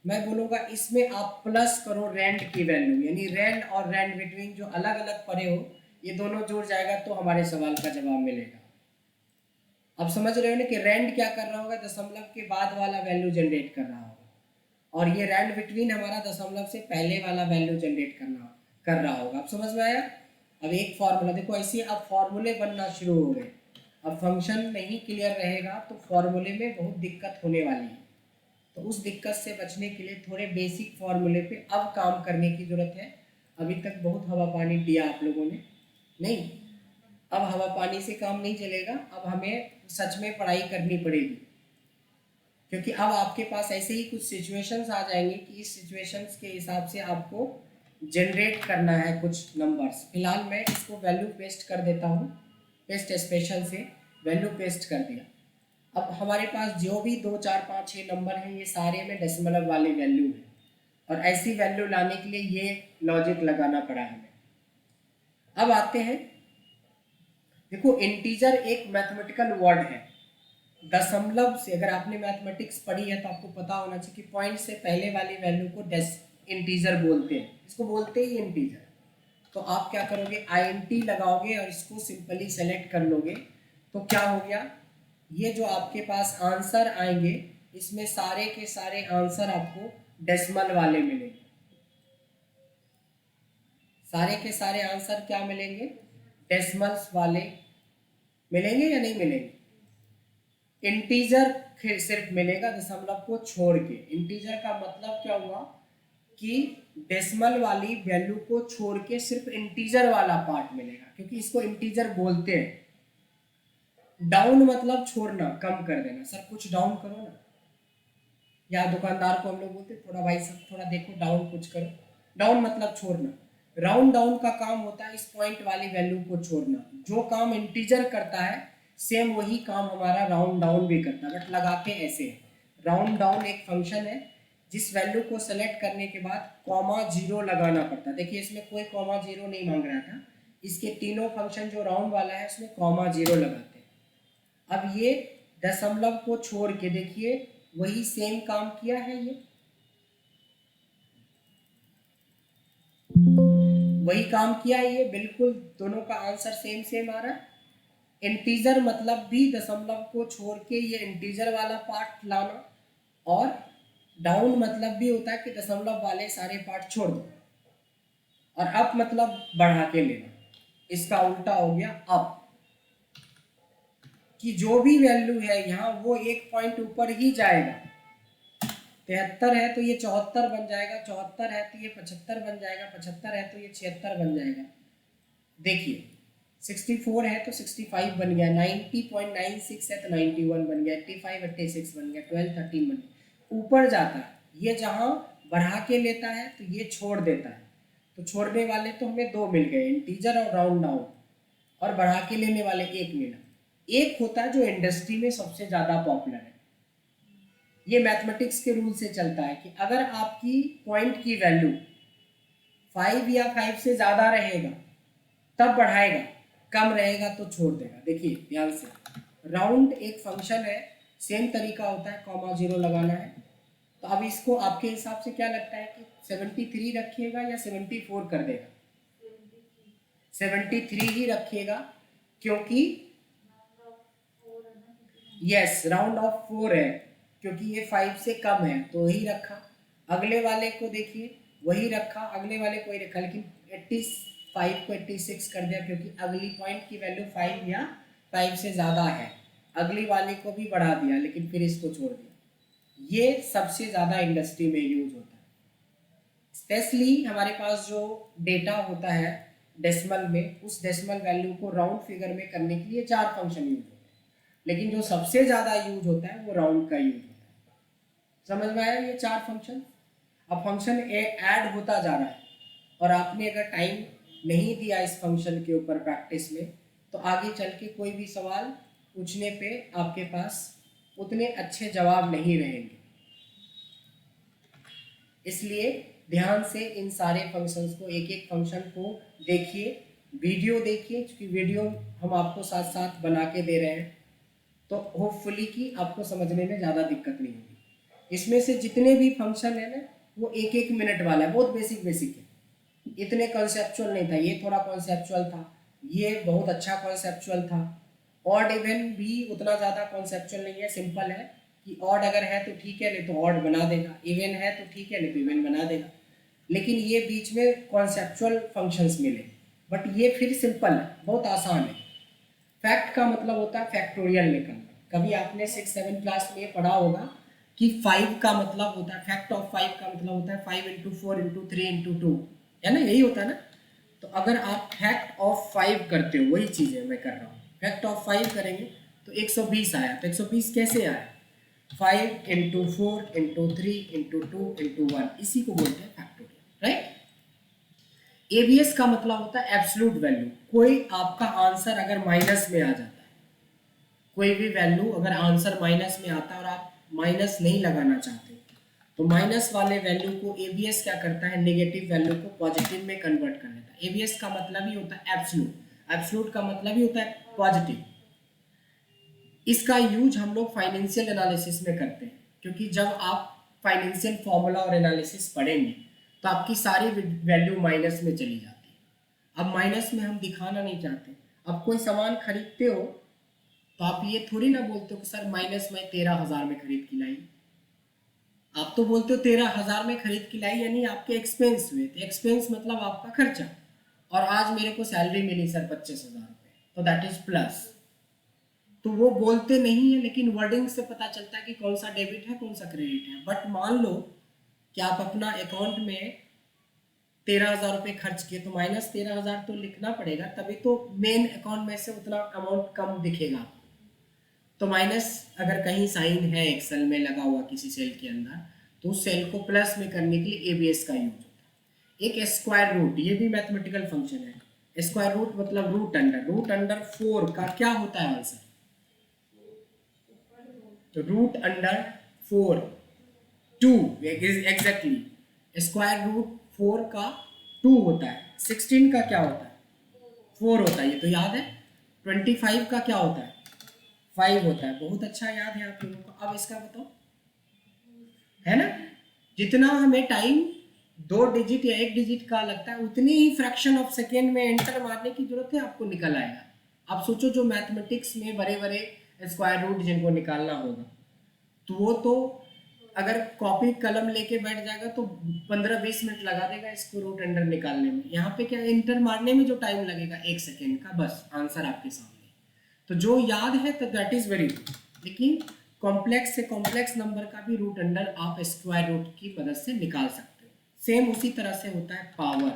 मैं बोलूँगा इसमें आप प्लस करो रैंड की वैल्यू, यानी रैंड और रैंड बिटवीन जो अलग अलग पड़े हो ये दोनों जुड़ जाएगा तो हमारे सवाल का जवाब मिलेगा। अब समझ रहे हो ना कि रैंड क्या कर रहा होगा? दशमलव के बाद वाला वैल्यू जनरेट कर रहा होगा, और ये रैंड बिटवीन हमारा दशमलव से पहले वाला वैल्यू जनरेट कर रहा होगा। अब समझ में आया? अब एक फॉर्मूला देखो, ऐसे अब फॉर्मूले बनना शुरू हो गए। अब फंक्शन नहीं क्लियर रहेगा तो फॉर्मूले में बहुत दिक्कत होने वाली है, तो उस दिक्कत से बचने के लिए थोड़े बेसिक फॉर्मूले पे अब काम करने की ज़रूरत है। अभी तक बहुत हवा पानी दिया आप लोगों ने, नहीं, अब हवा पानी से काम नहीं चलेगा, अब हमें सच में पढ़ाई करनी पड़ेगी, क्योंकि अब आपके पास ऐसे ही कुछ सिचुएशंस आ जाएंगे कि इस सिचुएशंस के हिसाब से आपको जनरेट करना है कुछ नंबर्स। फिलहाल मैं इसको वैल्यू पेस्ट कर देता हूँ, पेस्ट स्पेशल से वैल्यू पेस्ट कर दिया। अब हमारे पास जो भी 2, 4, 5, 6 नंबर हैं ये सारे में डेसिमल वाली वैल्यू है, और ऐसी वैल्यू लाने के लिए ये लॉजिक लगाना पड़ा हमें। अब आते हैं, देखो इंटीजर एक मैथमेटिकल वर्ड है। दशमलव से, अगर आपने मैथमेटिक्स पढ़ी है तो आपको पता होना चाहिए कि पॉइंट से पहले वाली वैल्यू को इंटीजर बोलते हैं, इसको बोलते ही इंटीजर। तो आप क्या करोगे? INT लगाओगे और इसको सिंपली सेलेक्ट कर लोगे, तो क्या हो गया? ये जो आपके पास आंसर आएंगे इसमें सारे के सारे आंसर आपको डेसिमल वाले मिलेंगे। सारे के सारे आंसर क्या मिलेंगे? डेसिमल्स वाले मिलेंगे या नहीं मिलेंगे? इंटीजर सिर्फ मिलेगा दशमलव को छोड़ के। इंटीजर का मतलब क्या हुआ कि डेसिमल वाली वैल्यू को छोड़ के सिर्फ इंटीजर वाला पार्ट मिलेगा, क्योंकि इसको इंटीजर बोलते हैं। डाउन मतलब छोड़ना, कम कर देना, सर कुछ डाउन करो ना, या दुकानदार को हम लोग बोलते थोड़ा भाई सब थोड़ा देखो डाउन कुछ करो। डाउन मतलब छोड़ना। राउंड डाउन का काम होता है इस पॉइंट वाली वैल्यू को छोड़ना। जो काम इंटीजर करता है सेम वही काम हमारा राउंड डाउन भी करता है, बट लगाते ऐसे है। राउंड डाउन एक फंक्शन है जिस वैल्यू को सेलेक्ट करने के बाद कॉमा जीरो लगाना पड़ता है। देखिए इसमें कोई कॉमा जीरो नहीं मांग रहा था, इसके तीनों फंक्शन जो राउंड वाला है उसमें कॉमा जीरो लगाते हैं। अब ये दशमलव को छोड़ के देखिए वही सेम काम किया है, ये वही काम किया है, ये बिल्कुल दोनों का आंसर सेम सेम आ रहा है। इंटीजर मतलब भी दशमलव को छोड़ के ये इंटीजर वाला पार्ट लाना, और डाउन मतलब भी होता है कि दशमलव वाले सारे पार्ट छोड़ दो, और अप मतलब बढ़ा के लेना। इसका उल्टा हो गया अप। कि जो भी वैल्यू है यहाँ वो एक पॉइंट ऊपर ही जाएगा। 73 है तो ये 74 बन जाएगा, 74 है तो ये 75 बन जाएगा, 75 है तो ये 76 बन जाएगा। देखिए 64 है तो 65 बन गया, 90.96 है तो 91 बन गया, 85 86 बन गया, 12 13 बन गया। ऊपर जाता है, ये जहाँ बढ़ा के लेता है तो ये छोड़ देता है, तो छोड़ने वाले तो हमें दो मिल गए, इंटीजर और राउंड डाउन, और बढ़ा के लेने वाले एक मिला। एक होता है जो इंडस्ट्री में सबसे ज़्यादा पॉपुलर है। ये मैथमेटिक्स के रूल से चलता है कि अगर आपकी पॉइंट की वैल्यू 5 या 5 से ज़्यादा रहेगा तब बढ़ाएगा, कम रहेगा तो छोड़ देगा। देखिए ध्यान से, राउंड एक फंक्शन है, सेम तरीका होता है, कॉमा जीरो लगाना है। तो अब इसको आपके हिसाब से क्या लगता है कि 73 रखिएगा या 74 कर देगा? 73 ही रखिएगा, क्योंकि यस राउंड ऑफ 4 है, क्योंकि ये 5 से कम है तो वही रखा। अगले वाले को देखिए वही रखा, अगले वाले को ही रखा, लेकिन 85 को 86 कर दिया क्योंकि अगली पॉइंट की वैल्यू 5 या 5 से ज़्यादा है। अगली वाले को भी बढ़ा दिया लेकिन फिर इसको छोड़ दिया। ये सबसे ज़्यादा इंडस्ट्री में यूज होता है। स्पेशली हमारे पास जो डेटा होता है डेसिमल में, उस डेसिमल वैल्यू को राउंड फिगर में करने के लिए 4 फंक्शन यूज होते हैं, लेकिन जो सबसे ज़्यादा यूज होता है वो राउंड का यूज होता है। समझ में आया ये 4 फंक्शन? अब फंक्शन ऐड होता जा रहा है और आपने अगर टाइम नहीं दिया इस फंक्शन के ऊपर प्रैक्टिस में, तो आगे चल के कोई भी सवाल पूछने पे आपके पास उतने अच्छे जवाब नहीं रहेंगे। इसलिए ध्यान से इन सारे फंक्शंस को, एक एक फंक्शन को देखिए, वीडियो देखिए, क्योंकि वीडियो हम आपको साथ साथ बना के दे रहे हैं, तो होपफुली कि आपको समझने में ज़्यादा दिक्कत नहीं होगी। इसमें से जितने भी फंक्शन है ना वो एक एक मिनट वाला है, बहुत बेसिक बेसिक है, इतने कॉन्सेप्चुअल नहीं था। ये थोड़ा कॉन्सेप्चुअल था, ये बहुत अच्छा कॉन्सेप्चुअल था। ऑड इवन भी उतना ज़्यादा कॉन्सेप्चुअल नहीं है, सिंपल है कि ऑड अगर है तो ठीक है, नहीं तो ऑड बना देगा, इवन है तो ठीक है, नहीं तो इवन बना देगा। लेकिन ये बीच में कॉन्सेप्चुअल फंक्शंस मिले, बट ये फिर सिंपल है, बहुत आसान है। फैक्ट का मतलब होता है फैक्टोरियल निकालना। कभी आपने 6-7 क्लास में पढ़ा होगा कि 5 का मतलब होता है, फैक्ट ऑफ 5 का मतलब होता है 5 × 4 × 3 × 2, है ना, यही होता है ना। तो अगर आप फैक्ट ऑफ 5 करते हो, वही चीज़ है मैं कर रहा हूँ, फैक्ट ऑफ 5 करेंगे तो 120 आया। तो 120 कैसे आया? 5 × 4 × 3 × 2 × 1, इसी को बोलते हैं फैक्टोरियल, राइट। एबीएस का मतलब होता है एब्सोल्यूट वैल्यू। कोई आपका आंसर अगर माइनस में आ जाता है, कोई भी वैल्यू अगर आंसर माइनस में आता है और आप माइनस नहीं लगाना चाहते, तो माइनस वाले वैल्यू को एबीएस क्या करता है, नेगेटिव वैल्यू को पॉजिटिव में कन्वर्ट कर देता है। एबीएस का मतलब ही होता है एब्सोल्यूट, एब्सोल्यूट का मतलब ही होता है पॉजिटिव। इसका यूज हम लोग फाइनेंशियल एनालिसिस में करते हैं, क्योंकि जब आप फाइनेंशियल फॉर्मूला और एनालिसिस पढ़ेंगे तो आपकी सारी वैल्यू माइनस में चली जाती है। अब माइनस में हम दिखाना नहीं चाहते। अब कोई सामान खरीदते हो तो आप ये थोड़ी ना बोलते हो कि सर माइनस में 13,000 में खरीद के लाई। आप तो बोलते हो 13,000 में खरीद के लाई, यानी आपके एक्सपेंस हुए थे। एक्सपेंस मतलब आपका खर्चा, और आज मेरे को सैलरी मिली सर 25,000 रुपये, तो दैट इज प्लस। तो वो बोलते नहीं है, लेकिन वर्डिंग से पता चलता है कि कौन सा डेबिट है कौन सा क्रेडिट है। बट मान लो कि आप अपना अकाउंट में 13,000 रुपये खर्च किए, तो माइनस 13,000 तो लिखना पड़ेगा, तभी तो मेन अकाउंट में से उतना अमाउंट कम दिखेगा। तो माइनस अगर कहीं साइन है एक्सेल में लगा हुआ किसी सेल के अंदर, तो उस सेल को प्लस में करने के लिए एबीएस का यूज होता है। एक स्क्वायर रूट, ये भी मैथमेटिकल फंक्शन है। स्क्वायर रूट मतलब रूट अंडर 4 का क्या होता है आंसर? तो root under 4 2 exactly. Square root 4 का 2 होता है। 16 का क्या होता है? 4 होता है, ये तो याद है। 25 का क्या होता है? 5 होता है। बहुत अच्छा याद है आप लोगों को। अब इसका बताओ, है ना, जितना हमें टाइम 2 डिजिट या 1 डिजिट का लगता है, उतनी ही फ्रैक्शन ऑफ सेकेंड में एंटर मारने की जरूरत है, आपको निकल आएगा। आप सोचो जो मैथमेटिक्स में बड़े बड़े स्क्वायर रूट जिनको निकालना होगा, तो वो तो अगर कॉपी कलम लेके बैठ जाएगा तो 15-20 मिनट लगा देगा इसको रूट अंडर निकालने में। यहाँ पे क्या, एंटर मारने में जो टाइम लगेगा 1 सेकेंड का, बस आंसर आपके सामने। तो जो याद है तो दैट इज वेरी गुड, लेकिन कॉम्प्लेक्स से कॉम्प्लेक्स नंबर का भी रूट अंडर आप स्क्वायर रूट की मदद से निकाल सकते हो। सेम उसी तरह से होता है पावर।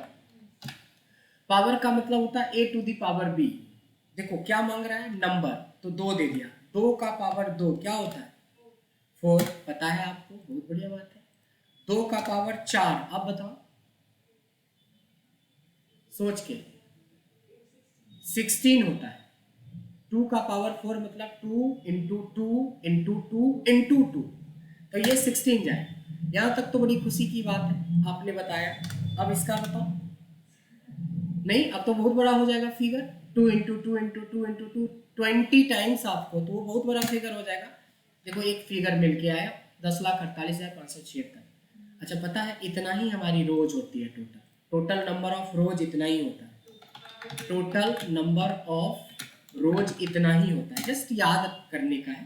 पावर का मतलब होता है ए टू दी पावर बी। देखो क्या मांग रहा है, नंबर, तो 2 दे दिया, 2 का पावर 2 क्या होता है 4, पता है आपको, बहुत बढ़िया बात है। 2 का पावर 4, अब बताओ सोच के, 16 होता है। 2 का पावर 4 मतलब 2 इंटू 2 इंटू 2 इंटू 2, तो ये 16 जाए। यहां तक तो बड़ी खुशी की बात है, आपने बताया। अब इसका बताओ, नहीं अब तो बहुत बड़ा हो जाएगा figure, 2 into 2 into 2 into 2, 20 times आपको, तो वो बहुत बड़ा फिगर हो जाएगा। देखो एक फिगर मिल के आया 10,48,576। अच्छा पता है इतना ही हमारी रोज होती है, टोटल टोटल नंबर ऑफ रोज इतना ही होता है, टोटल नंबर ऑफ रोज इतना ही होता है, जस्ट याद करने का है।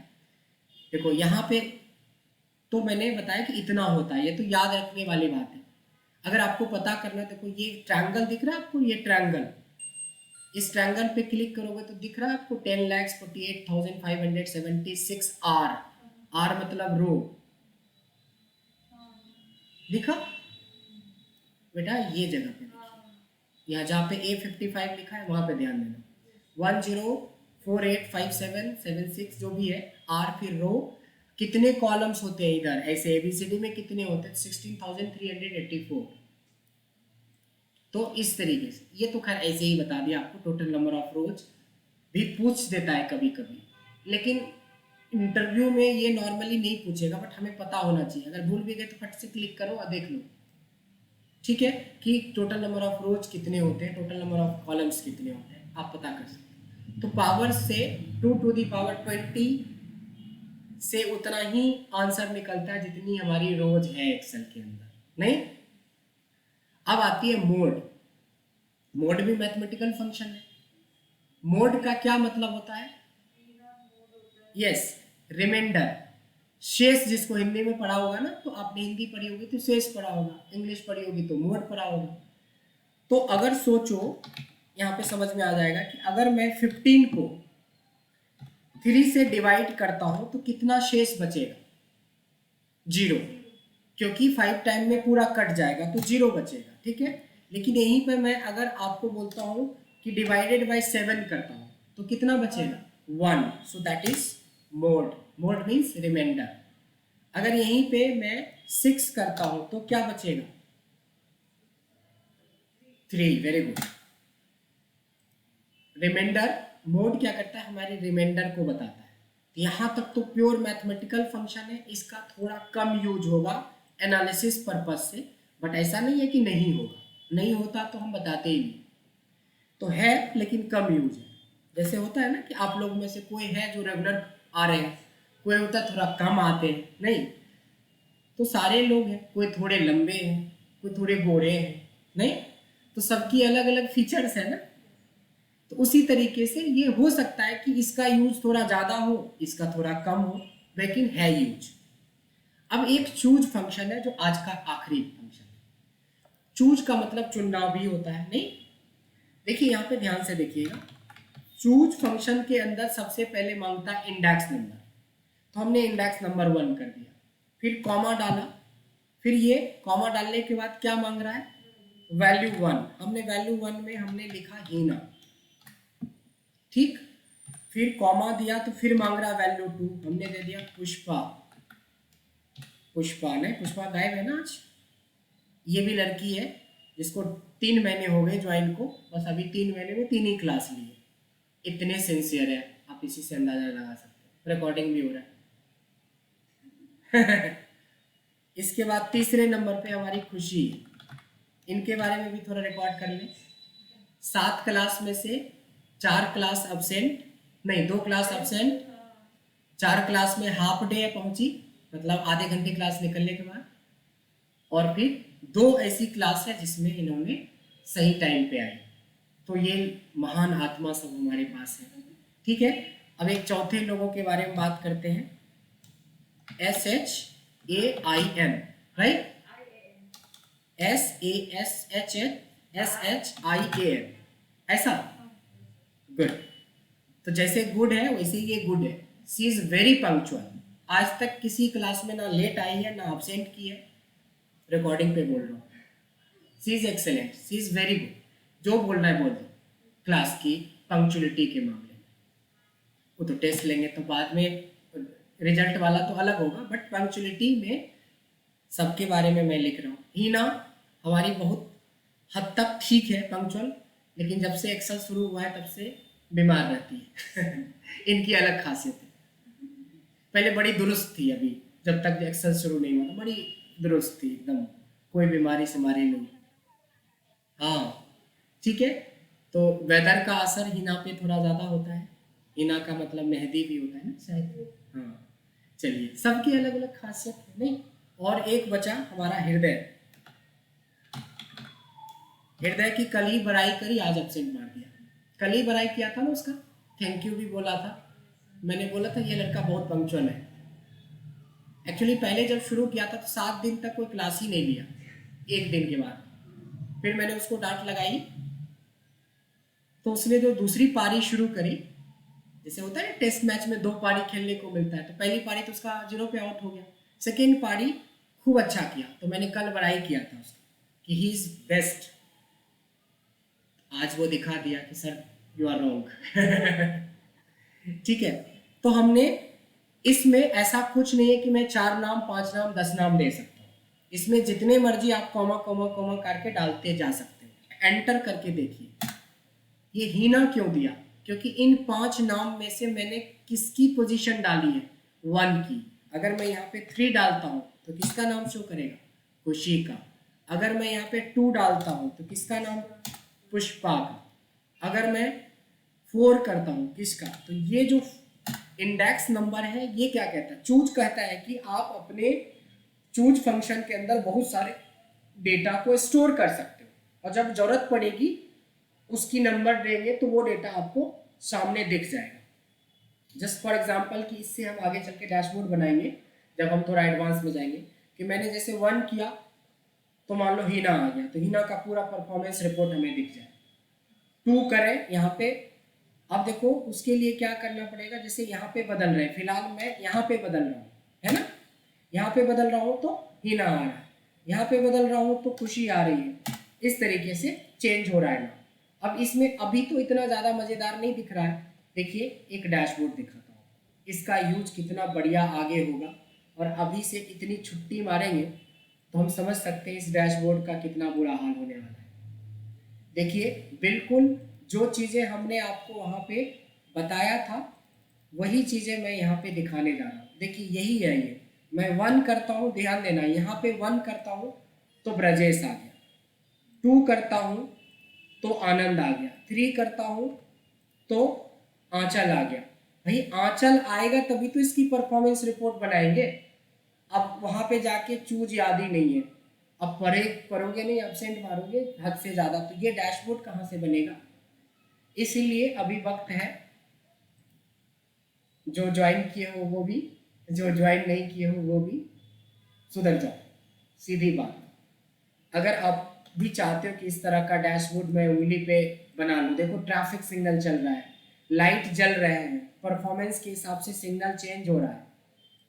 देखो यहाँ पे तो मैंने बताया कि इतना होता है, ये तो याद रखने वाली बात है। अगर आपको पता करना है, देखो ये ट्रायंगल दिख रहा है आपको, ये ट्रायंगल, इस ट्रायंगल पे क्लिक करोगे तो दिख रहा है आपको 10,48,576 आर, आर मतलब रो, दिखा बेटा, ये जगह पे देखिए, यहाँ जहाँ पे A55 लिखा है वहां पे ध्यान देना, 10485776 जो भी है, आर फिर रो, कितने कॉलम्स होते हैं इधर, ऐसे एबीसीडी में कितने होते हैं 16,384। तो इस तरीके से, ये तो खैर ऐसे ही बता दिया आपको, टोटल नंबर ऑफ रोज भी पूछ देता है कभी कभी, लेकिन इंटरव्यू में ये नॉर्मली नहीं पूछेगा, बट हमें पता होना चाहिए। अगर भूल भी गए तो फट से क्लिक करो और देख लो, ठीक है, कि टोटल नंबर ऑफ रोज कितने होते हैं, टोटल नंबर ऑफ कॉलम्स कितने होते हैं, आप पता कर सकते हैं। तो पावर से 2 टू दी पावर 20 से उतना ही आंसर निकलता है जितनी हमारी रोज है एक्सेल के अंदर, नहीं। अब आती है मोड। मोड भी मैथमेटिकल फंक्शन है। मोड का क्या मतलब होता है, यस, रिमाइंडर, शेष, जिसको हिंदी में पढ़ा होगा ना, तो आपने हिंदी पढ़ी होगी तो शेष पढ़ा होगा, इंग्लिश पढ़ी होगी तो मोड पढ़ा होगा। तो अगर सोचो, यहाँ पे समझ में आ जाएगा कि अगर मैं 15 को 3 से डिवाइड करता हूं तो कितना शेष बचेगा, 0, क्योंकि 5 टाइम में पूरा कट जाएगा तो 0 बचेगा, ठीक है। लेकिन यहीं पर मैं अगर आपको बोलता हूं कि डिवाइडेड बाय 7 करता हूं तो कितना बचेगा 1, so that is mode. Mode means remainder. अगर यहीं पे मैं 6 करता हूं तो क्या बचेगा 3, वेरी गुड। रिमाइंडर, मोड क्या करता है, हमारे रिमाइंडर को बताता है। यहां तक तो प्योर मैथमेटिकल फंक्शन है, इसका थोड़ा कम यूज होगा एनालिसिस पर्पज से, बट ऐसा नहीं है कि नहीं होगा, नहीं होता तो हम बताते ही नहीं, तो है लेकिन कम यूज है। जैसे होता है ना कि आप लोग में से कोई है जो रेगुलर आ रहे हैं, कोई होता है थोड़ा कम आते हैं, नहीं, तो सारे लोग हैं, कोई थोड़े लंबे हैं, कोई थोड़े गोरे हैं, नहीं, तो सबकी अलग अलग फीचर्स है ना। तो उसी तरीके से ये हो सकता है कि इसका यूज थोड़ा ज़्यादा हो, इसका थोड़ा कम हो, लेकिन है यूज। अब एक चूज फंक्शन है जो आज का आखिरी फंक्शन है। चूज का मतलब चुनना भी होता है, नहीं। देखिए यहाँ पे ध्यान से देखिएगा, चूज फंक्शन के अंदर सबसे पहले मांगता है इंडेक्स नंबर, तो हमने इंडेक्स नंबर 1 कर दिया, फिर कॉमा डाला, फिर ये कॉमा डालने के बाद क्या मांग रहा है वैल्यू 1, हमने वैल्यू 1 में हमने लिखा हीना, ठीक, फिर कॉमा दिया तो फिर मांग रहा वैल्यू 2, हमने दे दिया पुष्पा। पुष्पा नहीं, पुष्पा गायब है ना आज, ये भी लड़की है जिसको 3 महीने हो गए ज्वाइन को, बस अभी 3 महीने में 3 ही क्लास ली है, इतने सिंसियर है, आप इसी से अंदाजा लगा सकते हैं, रिकॉर्डिंग भी हो रहा है। इसके बाद तीसरे नंबर पे हमारी खुशी, इनके बारे में भी थोड़ा रिकॉर्ड कर लें। 7 क्लास में से 4 क्लास अब्सेंट, नहीं 2 क्लास अब्सेंट, 4 क्लास में हाफ डे पहुंची, मतलब आधे घंटे क्लास निकलने के बाद, और फिर 2 ऐसी क्लास है जिसमें इन्होंने सही टाइम पे आई। तो ये महान आत्मा सब हमारे पास है, ठीक है। अब एक चौथे लोगों के बारे में बात करते हैं, SHAIN, राइट, SASHSHIAN, ऐसा, गुड। तो जैसे गुड है वैसे ये गुड है। सी इज़ वेरी पंक्चुअल। आज तक किसी क्लास में ना लेट आई है ना absent की है, रिकॉर्डिंग पे बोल रहा हूँ। She is excellent, she is very good. जो बोलना है बोल दो क्लास की पंक्चुअलिटी के मामले में। वो तो टेस्ट लेंगे तो बाद में रिजल्ट वाला तो अलग होगा, बट पंक्चुअलिटी में सबके बारे में मैं लिख रहा हूँ। हीना हमारी बहुत हद तक ठीक है पंक्चुअल, लेकिन जब से एक्सेल शुरू हुआ है तब से बीमार रहती है इनकी अलग खासियत है। पहले बड़ी दुरुस्त थी, अभी जब तक एक्सेल शुरू नहीं हुआ था बड़ी दुरुस्त थी एकदम, कोई बीमारी सिमारी नहीं। हाँ ठीक है। तो वेदर का असर हिना पे थोड़ा ज़्यादा होता है। हिना का मतलब मेहंदी भी होता है ना शायद। हाँ चलिए, सबकी अलग अलग खासियत है नहीं। और एक बचा हमारा हृदय। हृदय की कल ही बड़ाई करी, आज एब्सेंट मार दिया। कल ही बड़ाई किया था ना उसका, थैंक यू भी बोला था। मैंने बोला था ये लड़का बहुत पंक्चुअल है। एक्चुअली पहले जब शुरू किया था तो 7 दिन तक कोई क्लास ही नहीं लिया। एक दिन के बाद फिर मैंने उसको डांट लगाई, तो उसने जो दूसरी पारी शुरू करी, जैसे होता है ना टेस्ट मैच में 2 पारी खेलने को मिलता है, तो पहली पारी तो उसका 0 पे आउट हो गया। सेकेंड पारी खूब अच्छा किया, तो मैंने कल बड़ाई किया था उसका कि ही इज बेस्ट। आज वो दिखा दिया कि सर यू आर रॉन्ग ठीक है। तो हमने इसमें ऐसा कुछ नहीं है कि मैं 4 नाम 5 नाम 10 नाम दे सकता हूँ। इसमें जितने मर्जी आप कॉमा कॉमा कॉमा करके डालते जा सकते हो। एंटर करके देखिए ये हीना क्यों दिया, क्योंकि इन 5 नाम में से मैंने किसकी पोजीशन डाली है, 1 की। अगर मैं यहाँ पे 3 डालता हूँ तो किसका नाम शो करेगा, खुशी का। अगर मैं यहाँ पे 2 डालता हूँ तो किसका नाम, पुष्पा का। अगर मैं 4 करता हूँ किसका, तो ये जो इंडेक्स नंबर है ये क्या कहता है, चूज कहता है कि आप अपने चूज फंक्शन के अंदर बहुत सारे डेटा को स्टोर कर सकते हो, और जब जरूरत पड़ेगी उसकी नंबर देंगे तो वो डेटा आपको सामने दिख जाएगा। जस्ट फॉर एग्जांपल कि इससे हम आगे चल के डैशबोर्ड बनाएंगे जब हम थोड़ा एडवांस में जाएंगे, कि मैंने जैसे 1 किया तो मान लो हीना आ गया, तो हीना का पूरा परफॉर्मेंस रिपोर्ट हमें दिख जाए। 2 करें यहाँ पे, अब देखो उसके लिए क्या करना पड़ेगा, जैसे यहाँ पे बदल रहे हैं, फिलहाल मैं यहाँ पे बदल रहा हूँ, है ना। यहाँ पे बदल रहा हूँ तो हीना आ रहा है, यहाँ पे बदल रहा हूँ तो खुशी आ रही है। इस तरीके से चेंज हो रहा है ना। अब इसमें अभी तो इतना ज़्यादा मज़ेदार नहीं दिख रहा है। देखिए एक डैशबोर्ड दिखाता हूँ, इसका यूज कितना बढ़िया आगे होगा, और अभी से इतनी छुट्टी मारेंगे तो हम समझ सकते हैं इस डैशबोर्ड का कितना बुरा हाल होने वाला है। देखिए बिल्कुल जो चीज़ें हमने आपको वहाँ पे बताया था वही चीज़ें मैं यहाँ पे दिखाने जा रहा हूँ। देखिए यही है, ये मैं 1 करता हूँ, ध्यान देना, यहाँ पे 1 करता हूँ तो ब्रजेश आ गया, 2 करता हूँ तो आनंद आ गया, 3 करता हूँ तो आंचल आ गया। भाई आंचल आएगा तभी तो इसकी परफॉर्मेंस रिपोर्ट बनाएंगे। अब वहाँ पे जाके चूज याद ही नहीं है, अब पढ़ोगे नहीं, एब्सेंट मारोगे हद से ज़्यादा, तो ये डैशबोर्ड कहाँ से बनेगा। इसीलिए अभी वक्त है, जो ज्वाइन किए हो वो भी, जो ज्वाइन नहीं किए हो वो भी सुधर जाओ, सीधी बात। अगर आप भी चाहते हो कि इस तरह का डैशबोर्ड मैं उंगली पे बना लूँ, देखो ट्रैफिक सिग्नल चल रहा है, लाइट जल रहे हैं, परफॉर्मेंस के हिसाब से सिग्नल चेंज हो रहा है,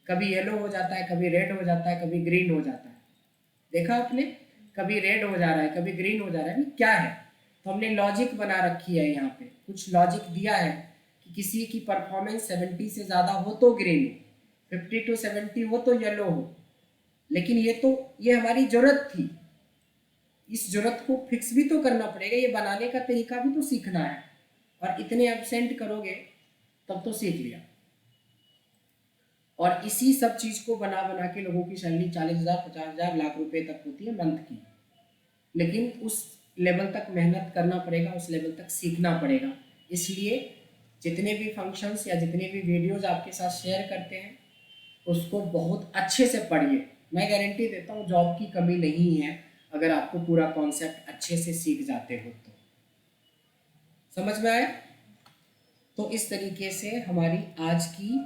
कभी येलो हो जाता है, कभी रेड हो जाता है, कभी ग्रीन हो जाता है। देखा आपने, कभी रेड हो जा रहा है, कभी ग्रीन हो जा रहा है, क्या है। तो हमने लॉजिक बना रखी है, यहाँ पे कुछ लॉजिक दिया है कि किसी की परफॉर्मेंस 70 से ज़्यादा हो तो ग्रीन हो, 50 to 70 हो तो येलो हो। लेकिन ये हमारी जरूरत थी, इस जरूरत को फिक्स भी तो करना पड़ेगा, ये बनाने का तरीका भी तो सीखना है। और इतने एब्सेंट करोगे तब तो सीख लिया। और इसी सब चीज़ को बना बना के लोगों की सैलरी 40,000 50,000 लाख रुपए तक होती है मंथ की। लेकिन उस लेवल तक मेहनत करना पड़ेगा, उस लेवल तक सीखना पड़ेगा। इसलिए जितने भी फंक्शंस या जितने भी वीडियोस आपके साथ शेयर करते हैं उसको बहुत अच्छे से पढ़िए। मैं गारंटी देता हूँ जॉब की कमी नहीं है अगर आपको पूरा कॉन्सेप्ट अच्छे से सीख जाते हो तो। समझ में आया। तो इस तरीके से हमारी आज की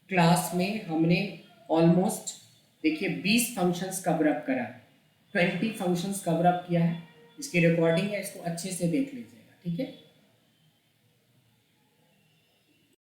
क्लास में हमने ऑलमोस्ट देखिए 20 फंक्शंस कवर अप करा है, 20 फंक्शंस कवर अप किया है। इसकी रिकॉर्डिंग है, इसको अच्छे से देख लीजिएगा, ठीक है।